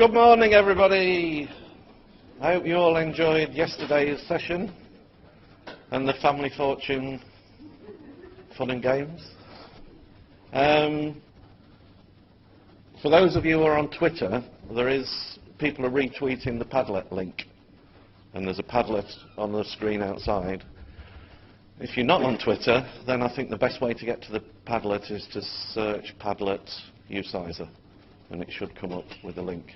Good morning, everybody. I hope you all enjoyed yesterday's session and the family fortune fun and games. For those of you who are on Twitter, people are retweeting the Padlet link, and there's a Padlet on the screen outside. If you're not on Twitter, then I think the best way to get to the Padlet is to search Padlet ucisa, and it should come up with a link.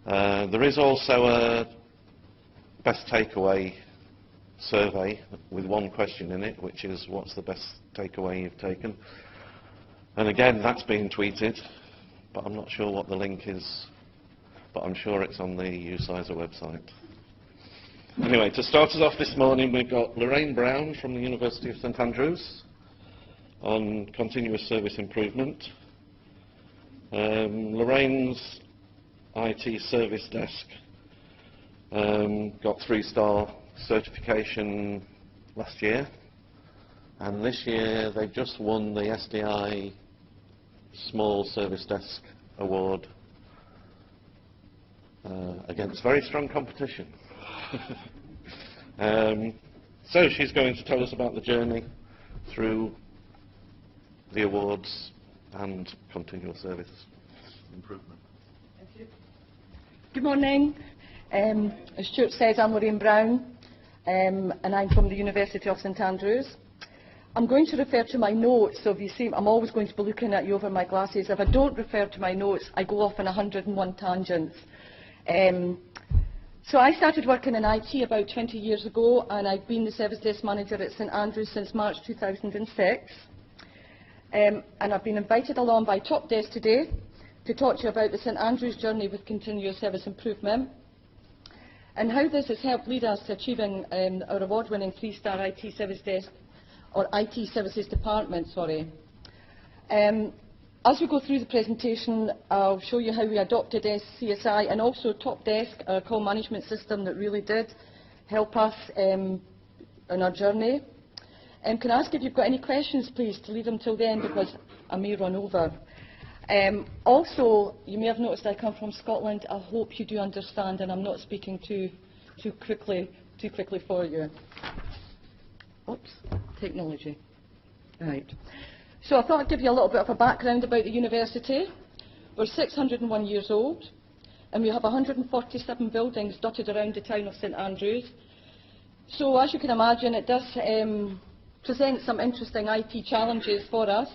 There is also a best takeaway survey with one question in it, which is, what's the best takeaway you've taken? And again, that's being tweeted, but I'm not sure what the link is, but I'm sure it's on the ucisa website. Anyway, to start us off this morning, we've got Lorraine Brown from the University of St Andrews on continuous service improvement. Lorraine's IT service desk got 3-star certification last year, and this year they've just won the SDI Small Service Desk Award against very strong competition. So she's going to tell us about the journey through the awards and continual service improvement. Thank you. Good morning. As Stuart says, I'm Lorraine Brown, and I'm from the University of St Andrews. I'm going to refer to my notes, so if you see, I'm always going to be looking at you over my glasses. If I don't refer to my notes, I go off on 101 tangents. So I started working in IT about 20 years ago, and I've been the service desk manager at St Andrews since March 2006. And I've been invited along by TopDesk today to talk to you about the St Andrews journey with continuous service improvement and how this has helped lead us to achieving our award-winning 3-star IT service desk, or IT services department, sorry. As we go through the presentation, I'll show you how we adopted CSI and also TopDesk, our call management system that really did help us on our journey. Can I ask if you've got any questions, please, to leave them till the end, because I may run over. Also, you may have noticed I come from Scotland. I hope you do understand, and I'm not speaking too quickly for you. Oops, technology. Right. So I thought I'd give you a little bit of a background about the university. We're 601 years old, and we have 147 buildings dotted around the town of St Andrews. So as you can imagine, it does present some interesting IT challenges for us.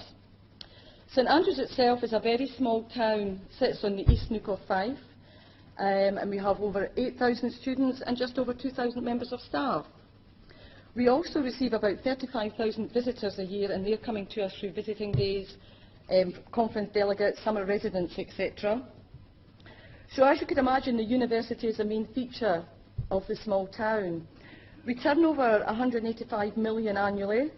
St Andrews itself is a very small town, sits on the east nuke of Fife, and we have over 8,000 students and just over 2,000 members of staff. We also receive about 35,000 visitors a year, and they're coming to us through visiting days, conference delegates, summer residents, etc. So as you can imagine, the university is a main feature of the small town. We turn over 185 million annually.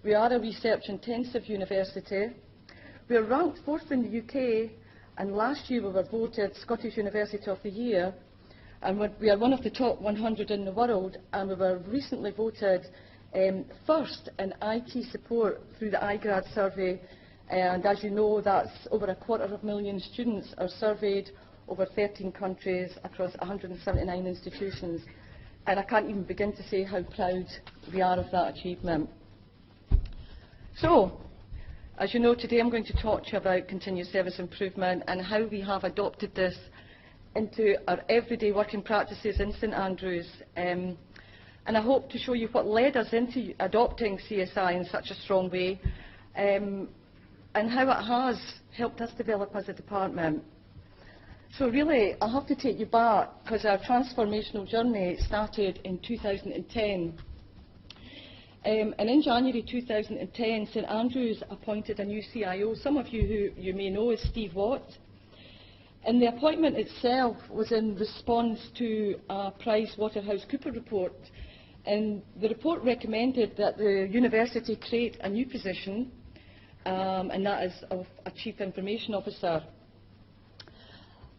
We are a research-intensive university. We are ranked 4th in the UK, and last year we were voted Scottish University of the Year, and we are one of the top 100 in the world, and we were recently voted first in IT support through the iGrad survey, and as you know, that's over 250,000 students are surveyed over 13 countries across 179 institutions, and I can't even begin to say how proud we are of that achievement. So, as you know, today I'm going to talk to you about continuous service improvement and how we have adopted this into our everyday working practices in St Andrews, and I hope to show you what led us into adopting CSI in such a strong way, and how it has helped us develop as a department. So really, I have to take you back, because our transformational journey started in 2010. And in January 2010, St Andrews appointed a new CIO. Some of you who you may know is Steve Watt. And the appointment itself was in response to a PricewaterhouseCoopers report. And the report recommended that the university create a new position, and that is of a Chief Information Officer.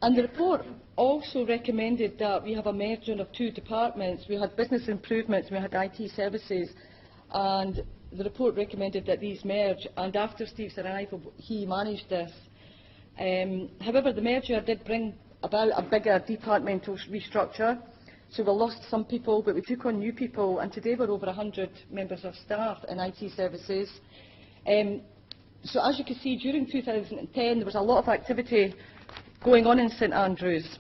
And the report also recommended that we have a merger of 2 departments. We had business improvements, we had IT services, and the report recommended that these merge. And after Steve's arrival, he managed this. However, the merger did bring about a bigger departmental restructure. So we lost some people, but we took on new people, and today we're over 100 members of staff in IT services. So as you can see, during 2010 there was a lot of activity going on in St Andrews.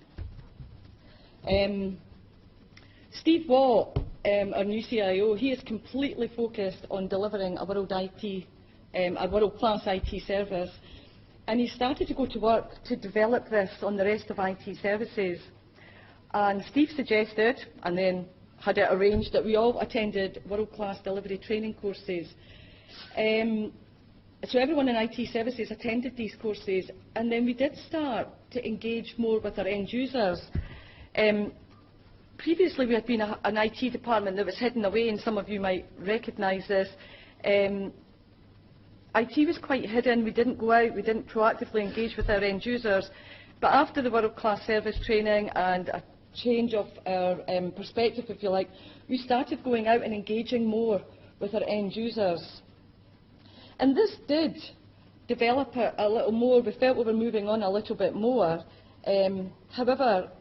Steve Watt, our new CIO, he is completely focused on delivering a world-class IT service, and he started to go to work to develop this on the rest of IT services. And Steve suggested, and then had it arranged, that we all attended world-class delivery training courses. So everyone in IT services attended these courses, and then we did start to engage more with our end users. Previously we had been an IT department that was hidden away, and some of you might recognise this. IT was quite hidden, we didn't go out, we didn't proactively engage with our end users. But after the world-class service training and a change of our perspective, if you like, we started going out and engaging more with our end users. And this did develop a little more. We felt we were moving on a little bit more. However,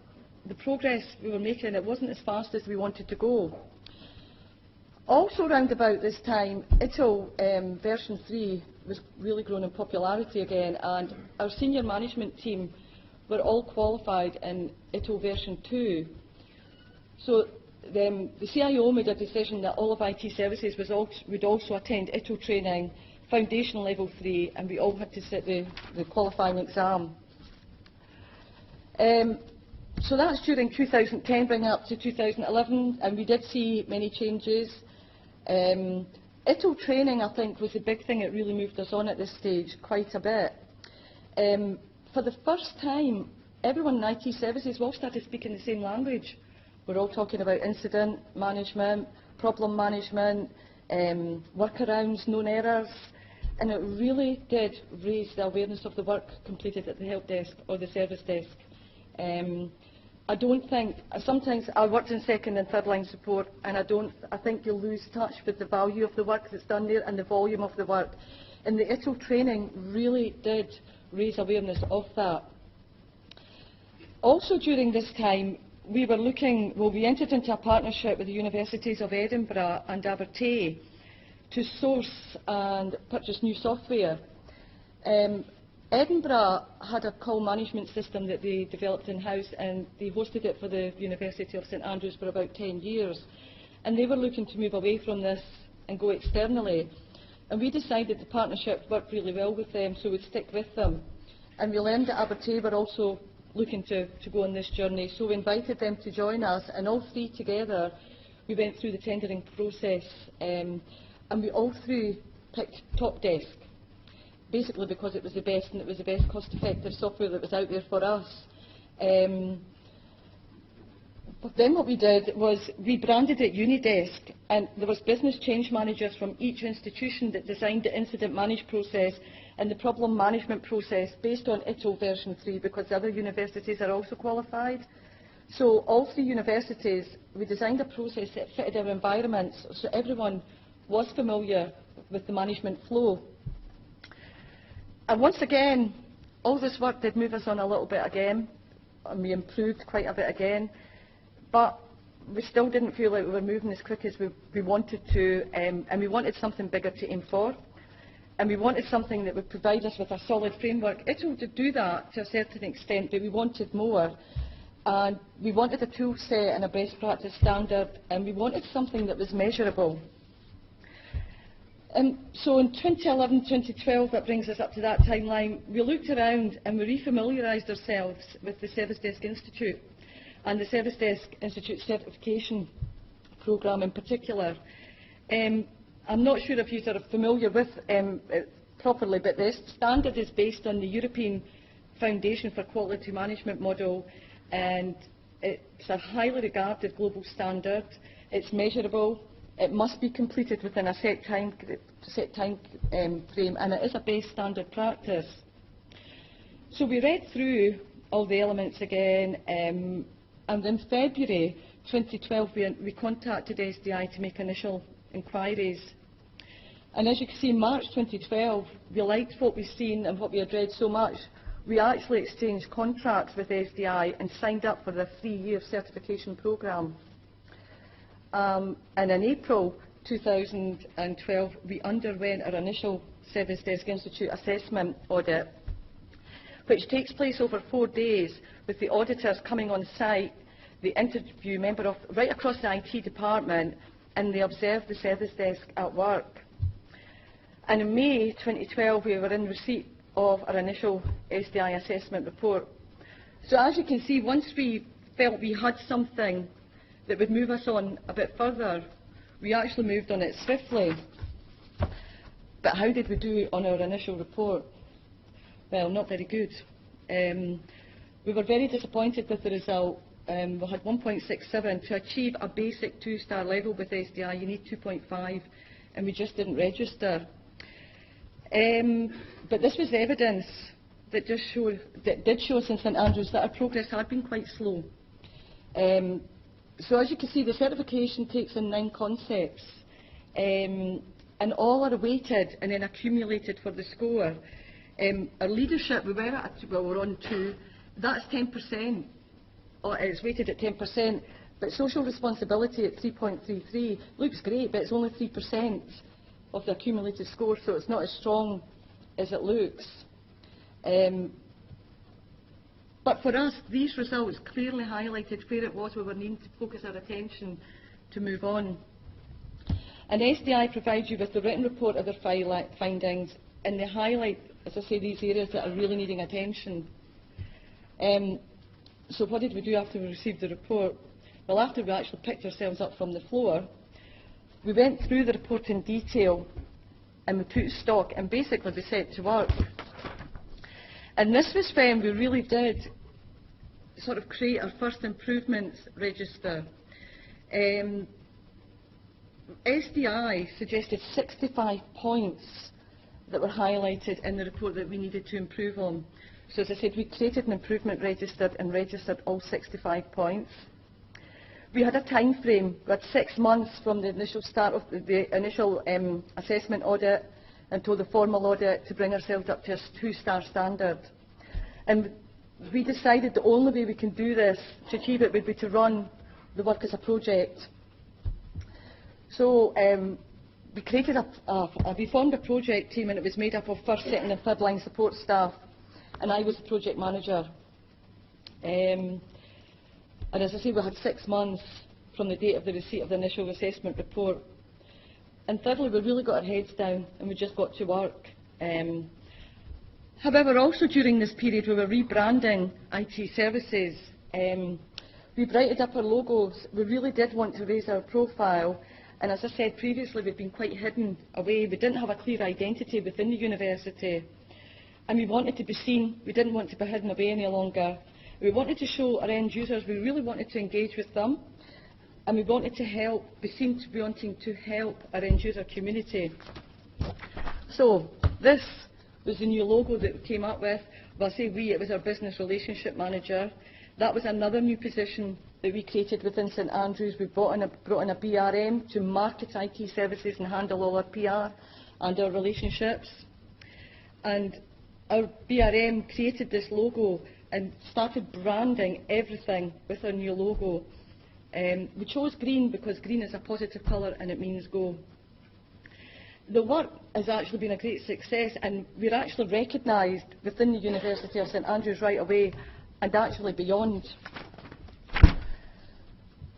the progress we were making, it wasn't as fast as we wanted to go. Also around about this time, ITIL version 3 was really growing in popularity again, and our senior management team were all qualified in ITIL version 2. So the CIO made a decision that all of IT services would also attend ITIL training, foundation level 3, and we all had to sit the qualifying exam. So that's during 2010, bringing up to 2011, and we did see many changes. ITIL training, I think, was the big thing that really moved us on at this stage quite a bit. For the first time, everyone in IT services, we all started speaking the same language. We're all talking about incident management, problem management, workarounds, known errors, and it really did raise the awareness of the work completed at the help desk or the service desk. I don't think, sometimes I worked in second and third line support, and I think you'll lose touch with the value of the work that's done there and the volume of the work. And the ITIL training really did raise awareness of that. Also during this time, we entered into a partnership with the Universities of Edinburgh and Abertay to source and purchase new software. Edinburgh had a call management system that they developed in-house, and they hosted it for the University of St Andrews for about 10 years. And they were looking to move away from this and go externally. And we decided the partnership worked really well with them, so we'd stick with them. And we learned that Abertay were also looking to go on this journey, so we invited them to join us, and all three together we went through the tendering process, and we all three picked TopDesk, basically because it was the best, and it was the best cost-effective software that was out there for us. But then what we did was we branded it Unidesk, and there was business change managers from each institution that designed the incident management process and the problem management process based on ITIL version 3, because the other universities are also qualified. So all three universities, we designed a process that fitted our environments, so everyone was familiar with the management flow. And once again, all this work did move us on a little bit again, and we improved quite a bit again, but we still didn't feel like we were moving as quick as we wanted to, and we wanted something bigger to aim for, and we wanted something that would provide us with a solid framework. ITIL did do that to a certain extent, but we wanted more, and we wanted a tool set and a best practice standard, and we wanted something that was measurable. So in 2011, 2012, that brings us up to that timeline, we looked around and we refamiliarised ourselves with the Service Desk Institute and the Service Desk Institute certification programme in particular. I'm not sure if you are familiar with it properly, but the standard is based on the European Foundation for Quality Management model, and it's a highly regarded global standard. It's measurable. It must be completed within a set time frame, and it is a base standard practice. So we read through all the elements again, and in February 2012 we contacted SDI to make initial inquiries. And as you can see, in March 2012, we liked what we've seen, and what we had read so much we actually exchanged contracts with SDI and signed up for the 3-year certification programme. And in April 2012, we underwent our initial Service Desk Institute assessment audit, which takes place over 4 days, with the auditors coming on site, they interview members right across the IT department, and they observe the service desk at work. And in May 2012, we were in receipt of our initial SDI assessment report. So as you can see, once we felt we had something that would move us on a bit further, we actually moved on it swiftly. But how did we do on our initial report? Well, not very good. We were very disappointed with the result. We had 1.67. To achieve a basic 2-star level with SDI, you need 2.5, and we just didn't register. But this was evidence that did show us in St Andrews that our progress had been quite slow. So as you can see, the certification takes in 9 concepts, and all are weighted and then accumulated for the score. Our leadership, we're on 2. That's 10%. It's weighted at 10%, but social responsibility at 3.33 looks great, but it's only 3% of the accumulated score, so it's not as strong as it looks. But for us, these results clearly highlighted where it was we were needing to focus our attention to move on. And SDI provides you with the written report of their findings, and they highlight, as I say, these areas that are really needing attention. So what did we do after we received the report? Well, after we actually picked ourselves up from the floor, we went through the report in detail, and we put stock, and basically we set to work. And this was when we really did sort of create our first improvements register. SDI suggested 65 points that were highlighted in the report that we needed to improve on. So as I said, we created an improvement register and registered all 65 points. We had a time frame. We had 6 months from the initial start of the initial assessment audit until the formal audit to bring ourselves up to a 2-star standard. And we decided the only way we can do this, to achieve it, would be to run the work as a project. So we formed a project team, and it was made up of first, second and third line support staff, and I was the project manager. And as I say, we had 6 months from the date of the receipt of the initial assessment report. And thirdly, we really got our heads down and we just got to work. However, also during this period, we were rebranding IT services. We brightened up our logos. We really did want to raise our profile. And as I said previously, we've been quite hidden away. We didn't have a clear identity within the university. And we wanted to be seen. We didn't want to be hidden away any longer. We wanted to show our end users we really wanted to engage with them. And we wanted to help. We seemed to be wanting to help our end user community. So this was the new logo that we came up with. Well, I say we, it was our business relationship manager. That was another new position that we created within St Andrews. We brought in a BRM to market IT services and handle all our PR and our relationships. And our BRM created this logo and started branding everything with our new logo. We chose green because green is a positive colour and it means go. The work has actually been a great success, and we're actually recognised within the University of St Andrews right away and actually beyond.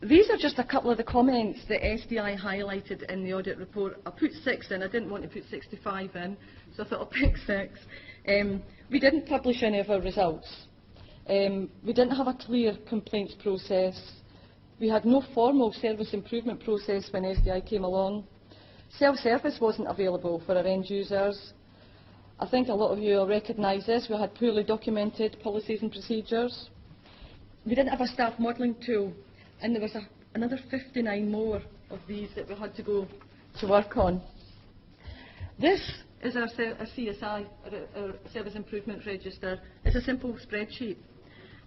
These are just a couple of the comments that SDI highlighted in the audit report. I put 6 in. I didn't want to put 65 in, so I thought I'll pick 6. We didn't publish any of our results. We didn't have a clear complaints process. We had no formal service improvement process when SDI came along. Self-service wasn't available for our end users. I think a lot of you will recognise this. We had poorly documented policies and procedures. We didn't have a staff modelling tool, and there was another 59 more of these that we had to go to work on. This is our CSI, our Service Improvement Register. It's a simple spreadsheet,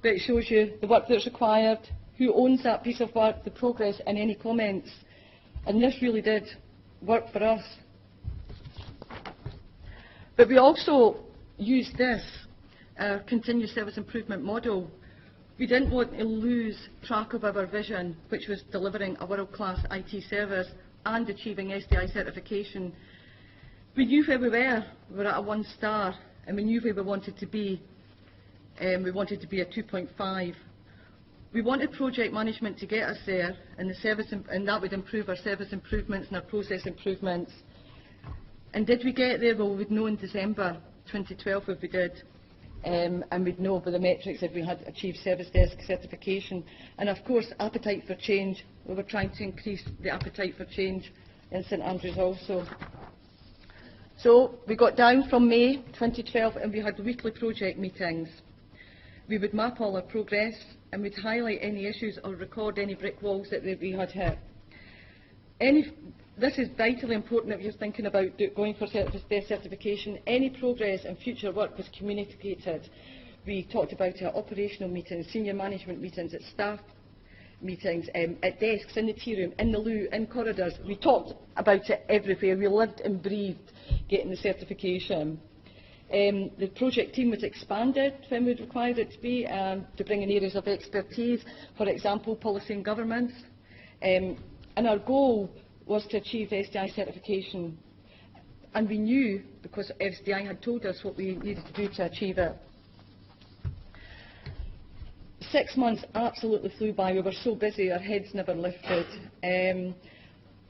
but it shows you the work that's required, who owns that piece of work, the progress, and any comments. And this really did work for us. But we also used this our continuous service improvement model. We didn't want to lose track of our vision, which was delivering a world-class IT service and achieving SDI certification. We knew where we were. We were at a 1 star, and we knew where we wanted to be. We wanted to be a 2.5. We wanted project management to get us there, and that would improve our service improvements and our process improvements. And did we get there? Well, we'd know in December 2012 if we did. And we'd know by the metrics if we had achieved service desk certification. And of course, appetite for change. We were trying to increase the appetite for change in St Andrews also. So we got down from May 2012 and we had weekly project meetings. We would map all our progress and we'd highlight any issues or record any brick walls that we had hit. This is vitally important if you're thinking about going for service desk certification. Any progress and future work was communicated. We talked about it at operational meetings, senior management meetings, at staff meetings, at desks, in the tea room, in the loo, in corridors. We talked about it everywhere. We lived and breathed getting the certification. The project team was expanded when we required it to be, to bring in areas of expertise, for example, policy and governance. And our goal was to achieve SDI certification. And we knew, because SDI had told us what we needed to do to achieve it. 6 months absolutely flew by. We were so busy, our heads never lifted. And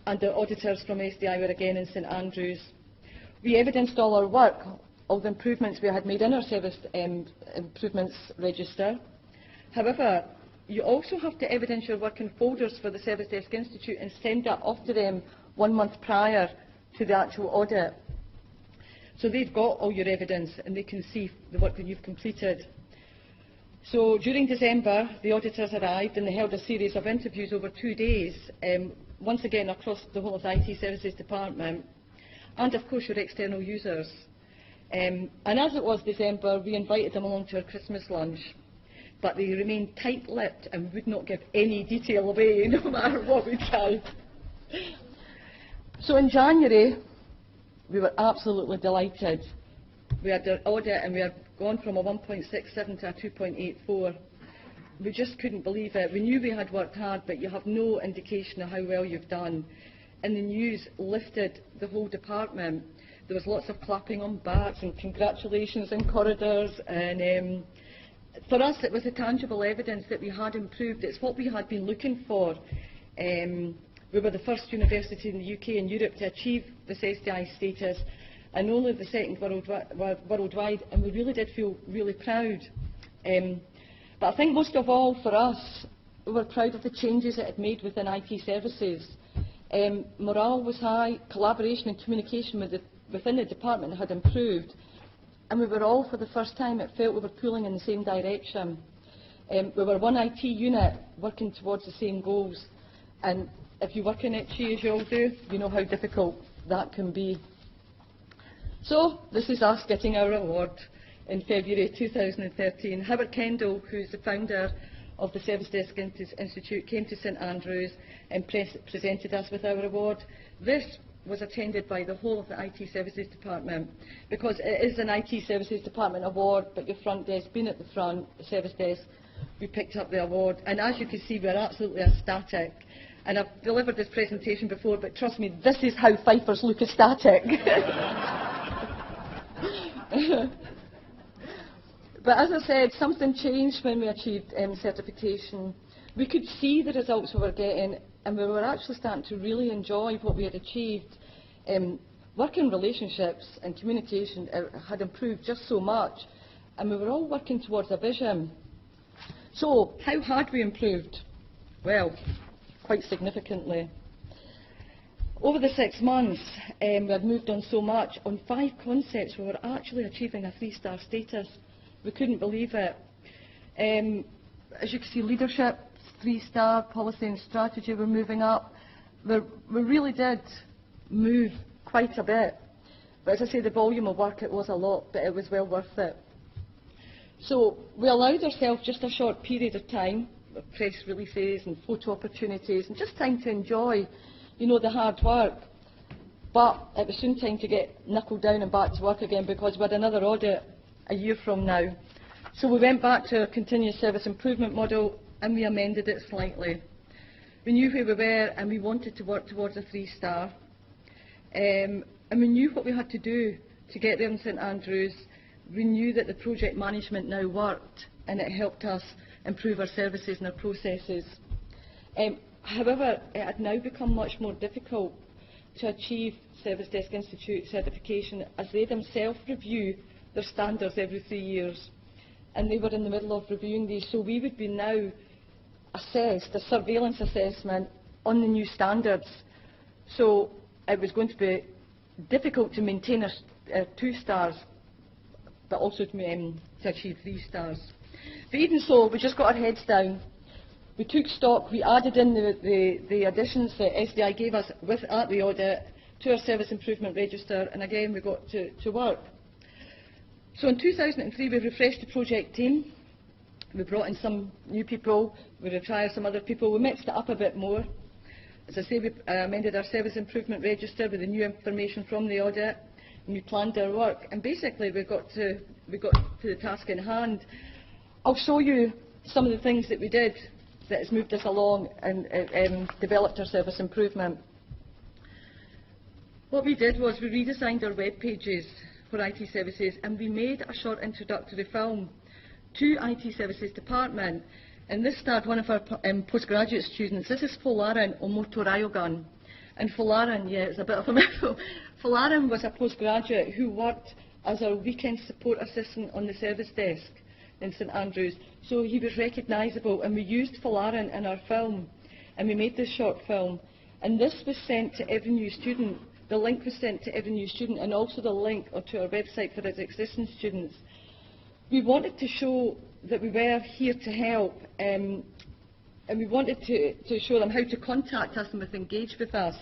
the auditors from SDI were again in St Andrews. We evidenced all our work, all the improvements we had made in our service improvements register. However, you also have to evidence your work in folders for the Service Desk Institute and send that off to them 1 month prior to the actual audit. So they've got all your evidence and they can see the work that you've completed. So during December, the auditors arrived and they held a series of interviews over 2 days, once again across the whole of the IT Services Department, and of course your external users. And as it was December, we invited them along to our Christmas lunch. But they remained tight-lipped and would not give any detail away, no matter what we tried. So in January, we were absolutely delighted. We had our audit and we had gone from a 1.67 to a 2.84. We just couldn't believe it. We knew we had worked hard, but you have no indication of how well you've done. And the news lifted the whole department. There was lots of clapping on backs and congratulations in corridors, and for us it was a tangible evidence that we had improved. It's what we had been looking for. We were the first university in the UK and Europe to achieve this SDI status, and only the second worldwide, and we really did feel really proud. But I think most of all for us, we were proud of the changes it had made within IT services. Morale was high, collaboration and communication within the department had improved, and we were all, for the first time, it felt we were pulling in the same direction. We were one IT unit working towards the same goals, and if you work in IT as you all do, you know how difficult that can be. So this is us getting our award in February 2013. Howard Kendall, who's the founder of the Service Desk Institute, came to St Andrews and presented us with our award. This was attended by the whole of the IT Services Department, because it is an IT Services Department award, but your front desk, being at the front, the service desk, we picked up the award. And as you can see, we're absolutely ecstatic. And I've delivered this presentation before, but trust me, this is how Fifers look ecstatic. But as I said, something changed when we achieved certification. We could see the results we were getting, and we were actually starting to really enjoy what we had achieved. Working relationships and communication had improved just so much, and we were all working towards a vision. So, how had we improved? Well, quite significantly. Over the 6 months, we had moved on so much. On 5 concepts, we were actually achieving a 3-star status. We couldn't believe it. As you can see, leadership, 3-star, policy and strategy were moving up. We really did move quite a bit. But as I say, the volume of work, it was a lot, but it was well worth it. So we allowed ourselves just a short period of time, press releases and photo opportunities, and just time to enjoy, you know, the hard work. But it was soon time to get knuckled down and back to work again, because we had another audit a year from now. So we went back to our continuous service improvement model and we amended it slightly. We knew where we were and we wanted to work towards a 3-star. And we knew what we had to do to get there in St Andrews. We knew that the project management now worked and it helped us improve our services and our processes. However, it had now become much more difficult to achieve Service Desk Institute certification, as they themselves review their standards every 3 years. And they were in the middle of reviewing these, so we would be now assessed, a surveillance assessment on the new standards. So it was going to be difficult to maintain our 2 stars, but also to achieve 3 stars. But even so, we just got our heads down. We took stock, we added in the additions that SDI gave us at the audit to our service improvement register, and again we got to work. So in 2003 we refreshed the project team, we brought in some new people, we retired some other people, we mixed it up a bit more. As I say, we amended our service improvement register with the new information from the audit, and we planned our work, and basically we got to the task in hand. I'll show you some of the things that we did that has moved us along and developed our service improvement. What we did was we redesigned our web pages for IT services, and we made a short introductory film to IT services department, and this starred one of our postgraduate students. This is Folarin Omotorayogan, and Folarin, yeah, it's a bit of a mouthful. Folarin was a postgraduate who worked as our weekend support assistant on the service desk in St Andrews, so he was recognisable, and we used Folarin in our film, and we made this short film, and this was sent to every new student. The link was sent to every new student, and also the link to our website for its existing students. We wanted to show that we were here to help, and we wanted to show them how to contact us and engage with us.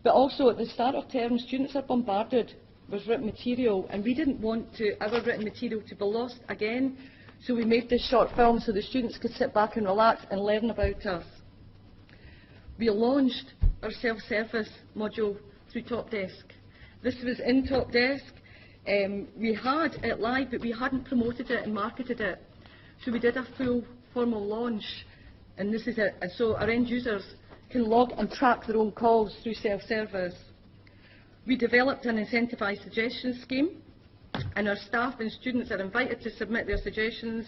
But also at the start of term, students are bombarded with written material, and we didn't want our written material to be lost again, so we made this short film so the students could sit back and relax and learn about us. We launched our self-service module through TopDesk. This was in TopDesk. We had it live, but we hadn't promoted it and marketed it. So we did a full formal launch, and this is it. And so our end users can log and track their own calls through self-service. We developed an incentivised suggestion scheme, and our staff and students are invited to submit their suggestions,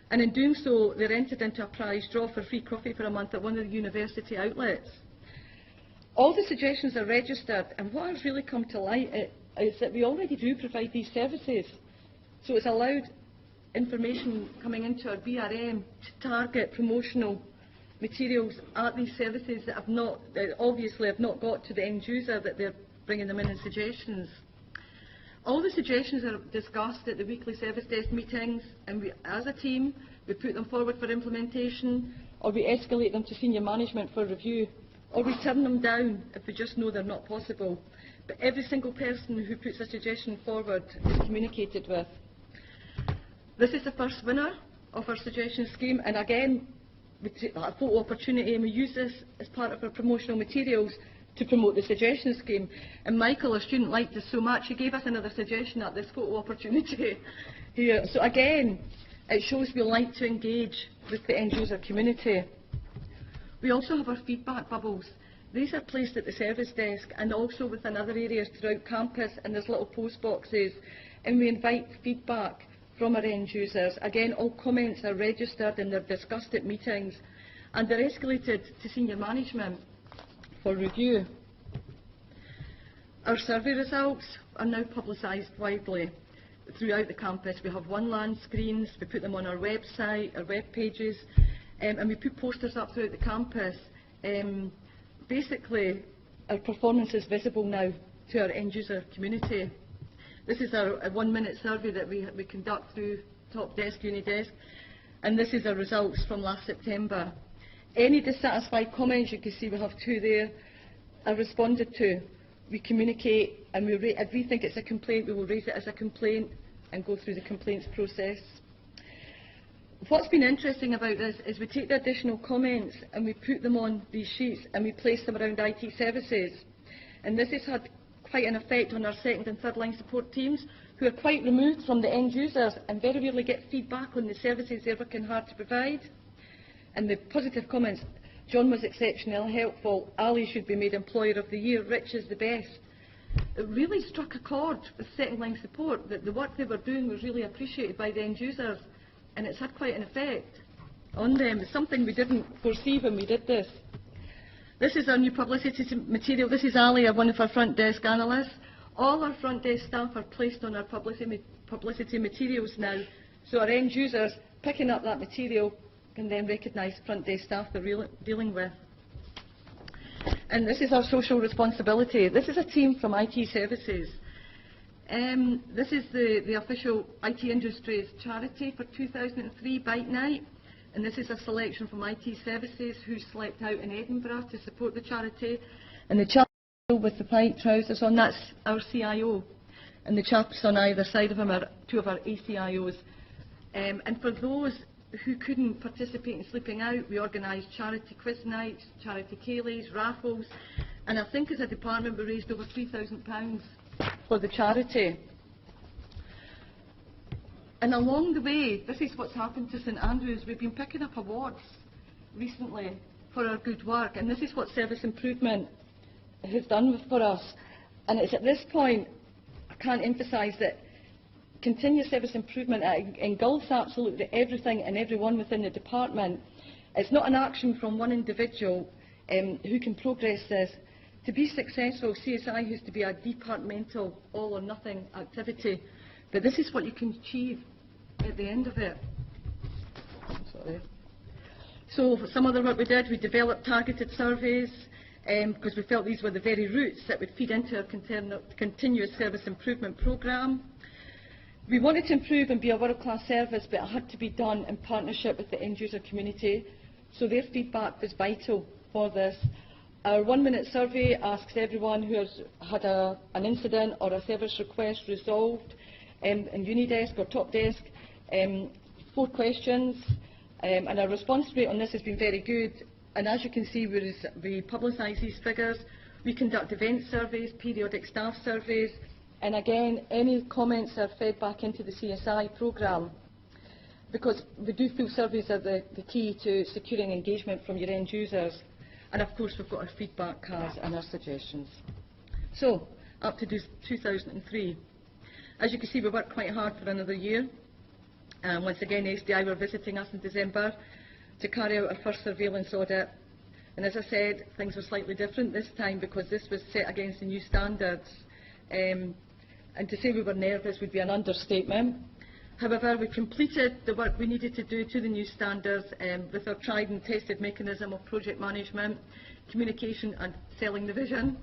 and in doing so they're entered into a prize draw for free coffee for a month at one of the university outlets. All the suggestions are registered, and what has really come to light is that we already do provide these services. So it's allowed information coming into our BRM to target promotional materials at these services that obviously have not got to the end user, that they're bringing them in suggestions. All the suggestions are discussed at the weekly service desk meetings, and we, as a team, we put them forward for implementation, or we escalate them to senior management for review, or we turn them down if we just know they're not possible. But every single person who puts a suggestion forward is communicated with. This is the first winner of our suggestion scheme, and again, we take a photo opportunity, and we use this as part of our promotional materials to promote the suggestion scheme. And Michael, a student, liked this so much, he gave us another suggestion at this photo opportunity here. So again, it shows we like to engage with the end user community. We also have our feedback bubbles. These are placed at the service desk and also within other areas throughout campus, and there's little post boxes, and we invite feedback from our end users. Again, all comments are registered and they're discussed at meetings, and they're escalated to senior management for review. Our survey results are now publicised widely throughout the campus. We have one-land screens, we put them on our website, our web pages, and we put posters up throughout the campus. Basically, our performance is visible now to our end user community. This is our 1-minute survey that we conduct through TopDesk, Unidesk, and this is our results from last September. Any dissatisfied comments, you can see we have 2 there, are responded to. We communicate, and if we think it's a complaint, we will raise it as a complaint and go through the complaints process. What's been interesting about this is we take the additional comments and we put them on these sheets and we place them around IT services. And this has had quite an effect on our second and third line support teams, who are quite removed from the end users and very rarely get feedback on the services they're working hard to provide. And the positive comments: John was exceptionally helpful, Ali should be made Employer of the Year, Rich is the best. It really struck a chord with second line support that the work they were doing was really appreciated by the end users, and it's had quite an effect on them. It's something we didn't foresee when we did this. This is our new publicity material. This is Ali, one of our front desk analysts. All our front desk staff are placed on our publicity materials now, so our end users picking up that material can then recognise front desk staff they're dealing with. And this is our social responsibility. This is a team from IT Services. This is the official IT industry's charity for 2003, Bike Night. And this is a selection from IT Services, who slept out in Edinburgh to support the charity. And the chap with the white trousers on, that's our CIO. And the chaps on either side of him are two of our ACIOs. And for those who couldn't participate in sleeping out, we organised charity quiz nights, charity ceilidhs, raffles, and I think as a department we raised over £3,000 for the charity. And along the way, this is what's happened to St Andrews. We've been picking up awards recently for our good work, and this is what service improvement has done for us. And it's at this point, I can't emphasise that continuous service improvement engulfs absolutely everything and everyone within the department. It's not an action from one individual who can progress this. To be successful, CSI has to be a departmental, all or nothing activity. But this is what you can achieve at the end of it. So for some other work we did, we developed targeted surveys because we felt these were the very roots that would feed into our continuous service improvement programme. We wanted to improve and be a world-class service, but it had to be done in partnership with the end-user community, so their feedback was vital for this. Our one-minute survey asks everyone who has had an incident or a service request resolved in Unidesk or TopDesk, 4 questions, and our response rate on this has been very good. And as you can see, we publicise these figures. We conduct event surveys, periodic staff surveys, and again, any comments are fed back into the CSI programme, because we do feel surveys are the key to securing engagement from your end users. And of course, we've got our feedback cards and our suggestions. So, up to 2003. As you can see, we worked quite hard for another year. Once again, SDI were visiting us in December to carry out our first surveillance audit. And as I said, things were slightly different this time because this was set against the new standards. And to say we were nervous would be an understatement. However, we completed the work we needed to do to the new standards with our tried and tested mechanism of project management, communication and selling the vision.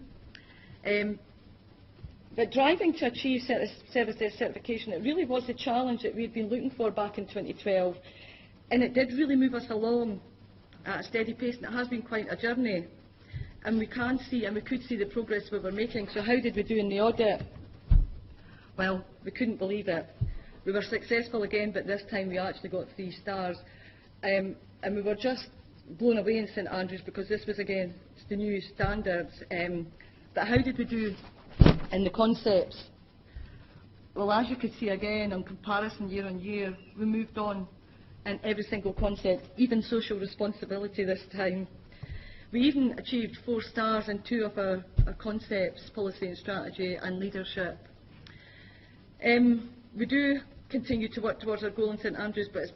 But driving to achieve service desk certification, it really was the challenge that we had been looking for back in 2012. And it did really move us along at a steady pace, and it has been quite a journey. And we can see, and we could see the progress we were making. So how did we do in the audit? Well, we couldn't believe it. We were successful again, but this time we actually got 3 stars. And we were just blown away in St Andrews because this was, again, the new standards. But how did we do in the concepts? Well, as you can see again, on comparison year on year, we moved on in every single concept, even social responsibility this time. We even achieved 4 stars in 2 of our concepts, policy and strategy and leadership. We do continue to work towards our goal in St Andrews, but it's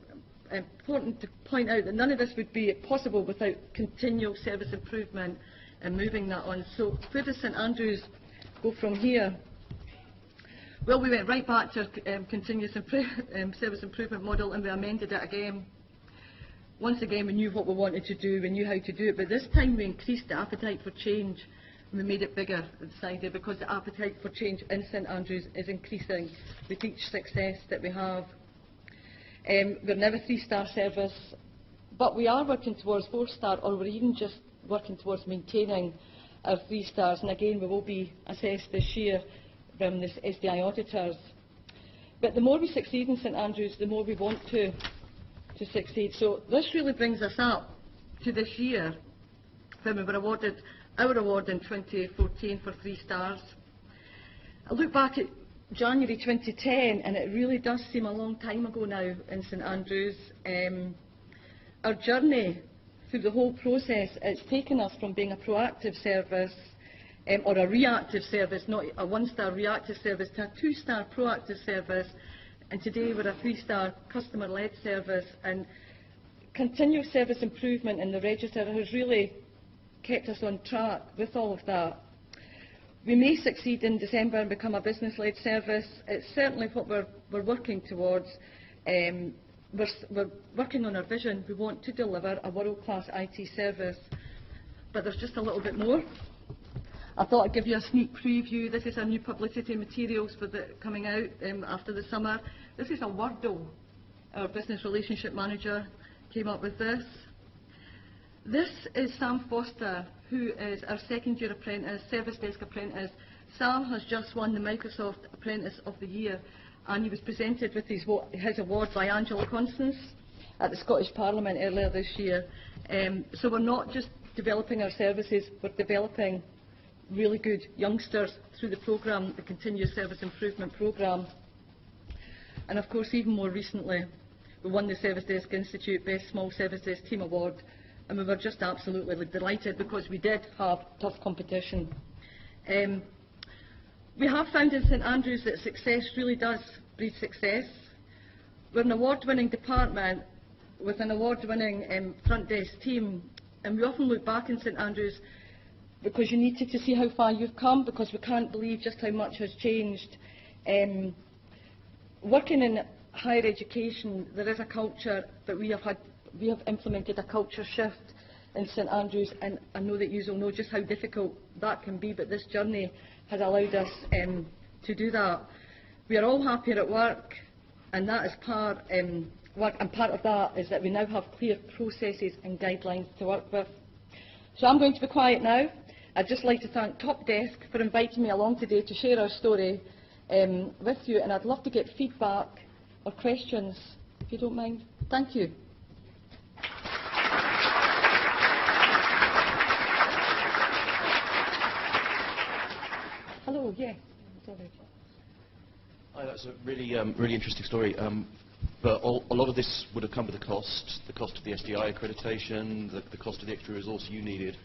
important to point out that none of this would be possible without continual service improvement and moving that on. So where does St Andrews go from here? Well, we went right back to our continuous service improvement model, and we amended it again. Once again, we knew what we wanted to do, we knew how to do it, but this time we increased the appetite for change. We made it bigger inside there because the appetite for change in St Andrews is increasing with each success that we have. We're never 3-star service, but we are working towards 4-star, or we're even just working towards maintaining our 3 stars. And again, we will be assessed this year from the SDI auditors. But the more we succeed in St Andrews, the more we want to succeed. So this really brings us up to this year, when we were awarded our award in 2014 for 3 stars. I look back at January 2010 and it really does seem a long time ago now in St Andrews. Our journey through the whole process, it's taken us from being a proactive service or a reactive service, not a one-star reactive service, to a two-star proactive service, and today we're a three-star customer-led service, and continuous service improvement in the register has really kept us on track with all of that. We may succeed in December and become a business-led service. It's certainly what we're working towards. We're working on our vision. We want to deliver a world-class IT service, but there's just a little bit more. I thought I'd give you a sneak preview. This is our new publicity materials for coming out after the summer. This is a Wordle. Our business relationship manager came up with this. This is Sam Foster, who is our second-year apprentice, service desk apprentice. Sam has just won the Microsoft Apprentice of the Year, and he was presented with his award by Angela Constance at the Scottish Parliament earlier this year. So we're not just developing our services, we're developing really good youngsters through the programme, the Continuous Service Improvement Programme. And of course, even more recently, we won the Service Desk Institute Best Small Service Desk Team Award, and we were just absolutely delighted because we did have tough competition. We have found in St Andrews that success really does breed success. We're an award-winning department with an award-winning front desk team, and we often look back in St Andrews because you need to see how far you've come, because we can't believe just how much has changed. Working in higher education, there is a culture that we have implemented a culture shift in St Andrews, and I know that you will know just how difficult that can be, but this journey has allowed us to do that. We are all happier at work, and that is part of that is that we now have clear processes and guidelines to work with. So I'm going to be quiet now. I'd just like to thank TopDesk for inviting me along today to share our story with you, and I'd love to get feedback or questions, if you don't mind. Thank you. Hello, yeah. Sorry. Hi, that's a really, really interesting story. But a lot of this would have come with a cost, the cost of the SDI accreditation, the cost of the extra resource you needed.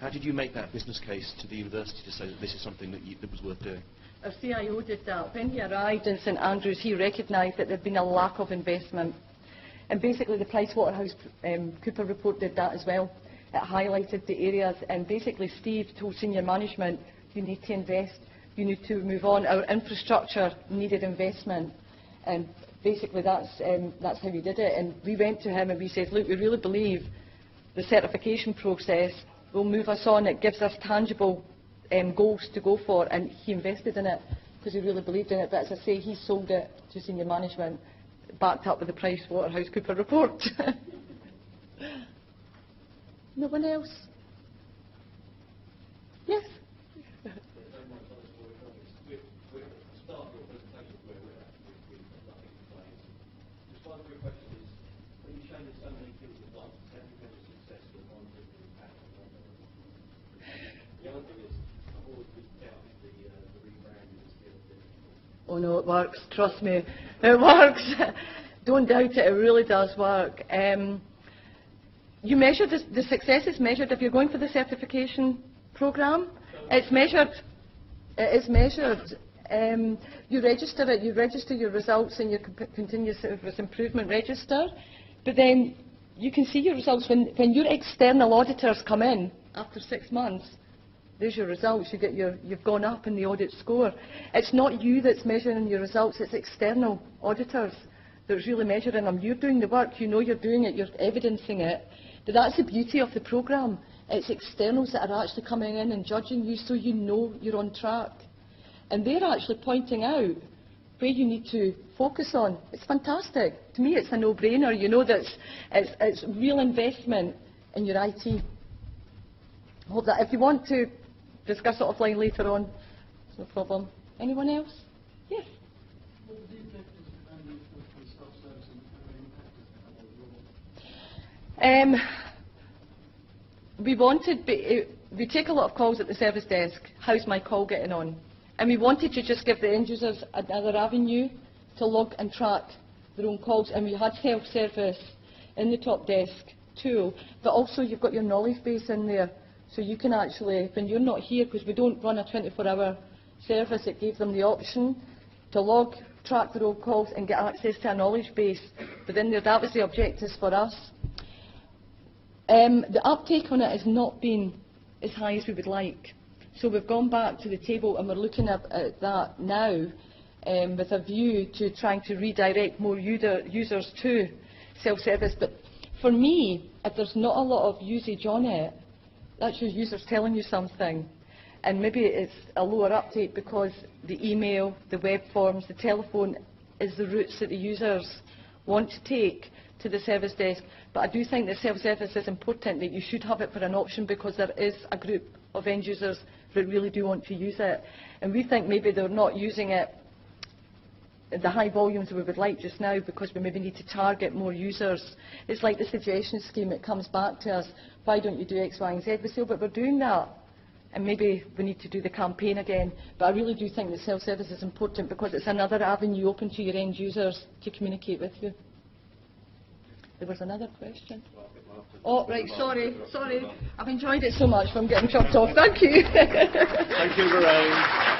How did you make that business case to the university to say that this is something that was worth doing? Our CIO did that. When he arrived in St Andrews, he recognised that there had been a lack of investment. And basically the PricewaterhouseCoopers report did that as well. It highlighted the areas, and basically Steve told senior management, you need to invest, you need to move on. Our infrastructure needed investment. And basically that's how we did it. And we went to him and we said, look, we really believe the certification process will move us on. It gives us tangible goals to go for, and he invested in it because he really believed in it. But as I say, he sold it to senior management, backed up with the PricewaterhouseCoopers report. No one else? Yes? Oh no, it works, trust me, it works. Don't doubt it, it really does work. You measure the success is measured if you're going for the certification programme. It's measured. It is measured. You register it. You register your results in your continuous service improvement register. But then you can see your results when your external auditors come in after 6 months. There's your results. You've gone up in the audit score. It's not you that's measuring your results. It's external auditors that's really measuring them. You're doing the work. You know you're doing it. You're evidencing it. But that's the beauty of the programme. It's externals that are actually coming in and judging you, so you know you're on track. And they're actually pointing out where you need to focus on. It's fantastic. To me, it's a no-brainer. You know that it's real investment in your IT. I hope that if you want to discuss it offline later on, it's no problem. Anyone else? Yes. We take a lot of calls at the service desk. How's my call getting on? And we wanted to just give the end users another avenue to log and track their own calls. And we had self-service in the TopDesk tool, but also you've got your knowledge base in there. So you can actually, when you're not here, because we don't run a 24-hour service, it gave them the option to log, track their own calls and get access to a knowledge base within there. That was the objectives for us. The uptake on it has not been as high as we would like. So we've gone back to the table and we're looking at that now with a view to trying to redirect more users to self-service. But for me, if there's not a lot of usage on it, that's your users telling you something. And maybe it's a lower uptake because the email, the web forms, the telephone is the routes that the users want to take to the service desk. But I do think that self-service is important, that you should have it for an option, because there is a group of end users that really do want to use it. And we think maybe they're not using it at the high volumes we would like just now, because we maybe need to target more users. It's like the suggestion scheme, it comes back to us, why don't you do X, Y and Z? We say, oh, but we're doing that. And maybe we need to do the campaign again. But I really do think that self-service is important, because it's another avenue open to your end users to communicate with you. There was another question. Oh, right, sorry. I've enjoyed it so much, I'm getting chopped off. Thank you. Thank you, Lorraine.